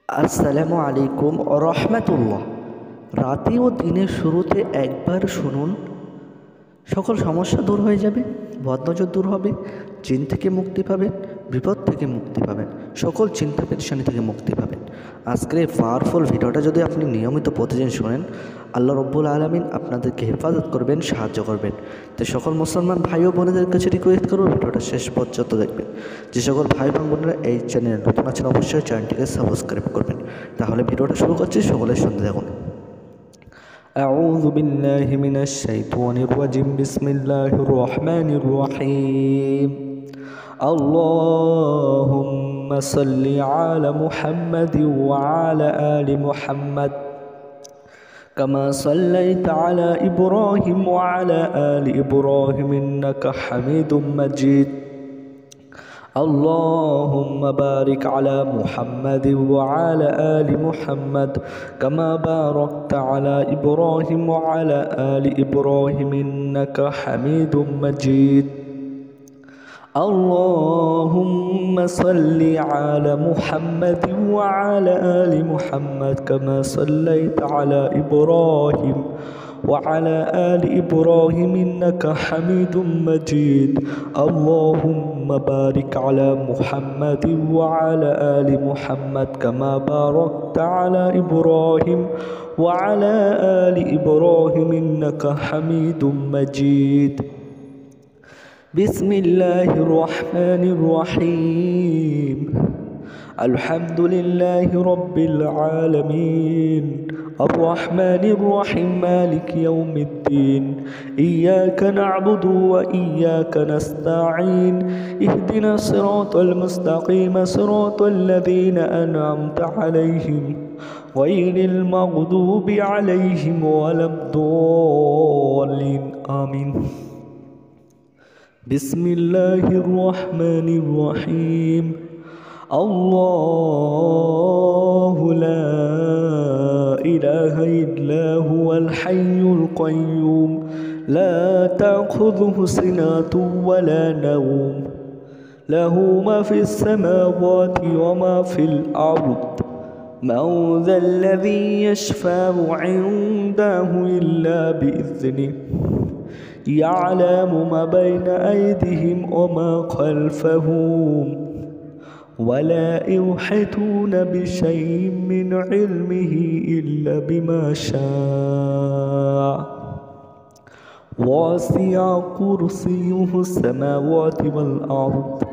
আসসালামু আলাইকুম রহমতুল্লাহ। রাতে ও দিনের শুরুতে একবার শুনুন, সকল সমস্যা দূর হয়ে যাবে, বদনজর দূর হবে, জিন থেকে মুক্তি পাবেন, বিপদ থেকে মুক্তি পাবেন, সকল চিন্তা পেরেশানি থেকে মুক্তি পাবেন। আজকের এই পাওয়ারফুল ভিডিওটা যদি আপনি নিয়মিত প্রতিদিন শোনেন, আল্লাহ রব্বুল আলামিন আপনাদেরকে হেফাজত করবেন, সাহায্য করবেন। তো সকল মুসলমান ভাই ও বোনেদের কাছে রিকোয়েস্ট করব, ভিডিওটা শেষ পর্যন্ত দেখবেন। যে সকল ভাই বোনেরা এই চ্যানেলে নতুন আছেন, অবশ্যই চ্যানেলটিকে সাবস্ক্রাইব করবেন। তাহলে ভিডিওটা শুরু করছি, সকলের শুনতে থাকুন। أعوذ بالله من الشيطان الرجيم بسم الله الرحمن الرحيم اللهم صل على محمد وعلى آل محمد كما صليت على إبراهيم وعلى آل إبراهيم إنك حميد مجيد اللهم بارك على محمد وعلى آل محمد كما باركت على إبراهيم وعلى آل إبراهيم إنك حميد مجيد اللهم صل على محمد وعلى آل محمد كما صليت على إبراهيم وعلى آل إبراهيم إنك حميد مجيد اللهم بارك على محمد وعلى آل محمد كما باركت على إبراهيم وعلى آل إبراهيم إنك حميد مجيد بسم الله الرحمن الرحيم الحمد لله رب العالمين الرحمن الرحيم مالك يوم الدين إياك نعبد وإياك نستعين اهدنا الصراط المستقيم صراط الذين أنعمت عليهم غير المغضوب عليهم ولا الضالين آمين بسم الله الرحمن الرحيم الله لا إله إلا هو الحي القيوم لا تأخذه سنة ولا نوم له ما في السماوات وما في الأرض من ذا الذي يشفع عنده إلا بإذنه يعلم ما بين أيديهم وما خلفهم ولا يحيطون بشيء من علمه إلا بما شاء وسع كرسيه السماوات والأرض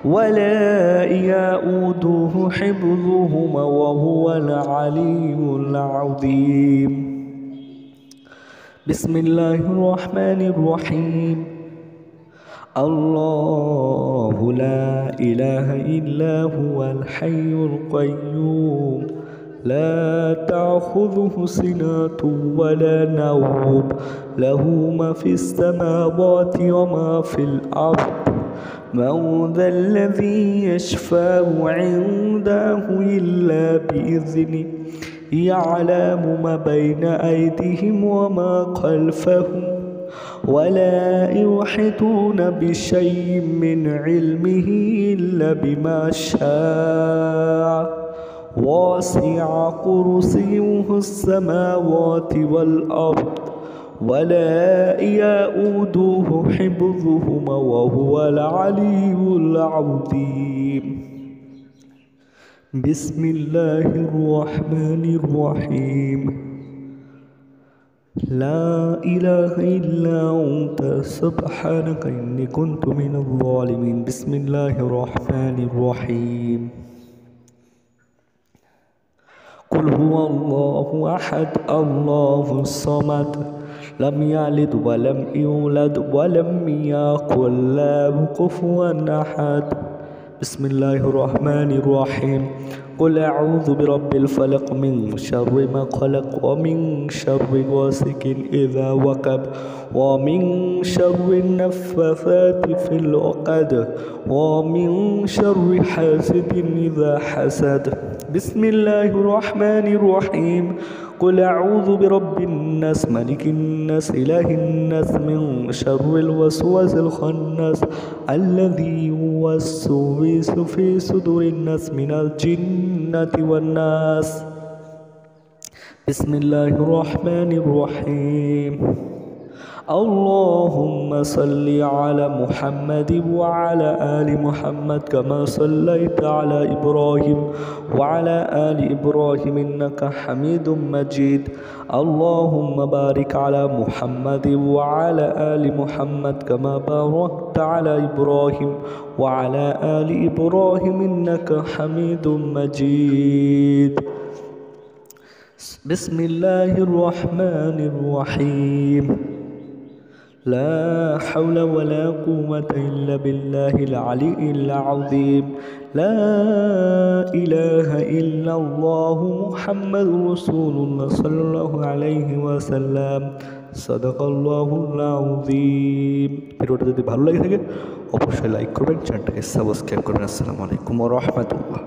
ولا يؤوده حفظهما وهو العلي العظيم بسم الله الرحمن الرحيم الله لا إله إلا هو الحي القيوم لا تأخذه سنة ولا نوم له ما في السماوات وما في الأرض من ذا الذي يشفع عنده إلا بإذنه يعلم ما بين أيديهم وما خلفهم ولا يحيطون بشيء من علمه إلا بما شاء وسع كرسيه السماوات والأرض ولا يؤوده حفظهما وهو العلي العظيم بسم الله الرحمن الرحيم لا إله إلا أنت سبحانك إني كنت من الظالمين بسم الله الرحمن الرحيم قل هو الله أحد الله الصمد لم يلد ولم يولد ولم يكن له كفوا أحد بسم الله الرحمن الرحيم قل أعوذ برب الفلق من شر ما خلق ومن شر غاسق إذا وقب ومن شر النفاثات في العقد ومن شر حاسد إذا حسد بسم الله الرحمن الرحيم قل أعوذ برب الناس ملك الناس إله الناس من شر الوسواس الخناس الذي يوسوس في صدور الناس من الجنة والناس بسم الله الرحمن الرحيم اللهم صل على محمد وعلى آل محمد كما صليت على إبراهيم وعلى آل إبراهيم إنك حميد مجيد اللهم بارك على محمد وعلى آل محمد كما باركت على إبراهيم وعلى آل إبراهيم إنك حميد مجيد بسم الله الرحمن الرحيم لا حول ولا قوة إلا بالله العلي العظيم لا إله إلا الله محمد رسول الله صلى الله عليه وسلم صدق الله العظيم ভিডিওটা যদি ভালো লাগে থাকে অবশ্যই লাইক করবেন, চ্যানেলটাকে সাবস্ক্রাইব করবেন। আসসালামু আলাইকুম ওয়া রাহমাতুল্লাহ।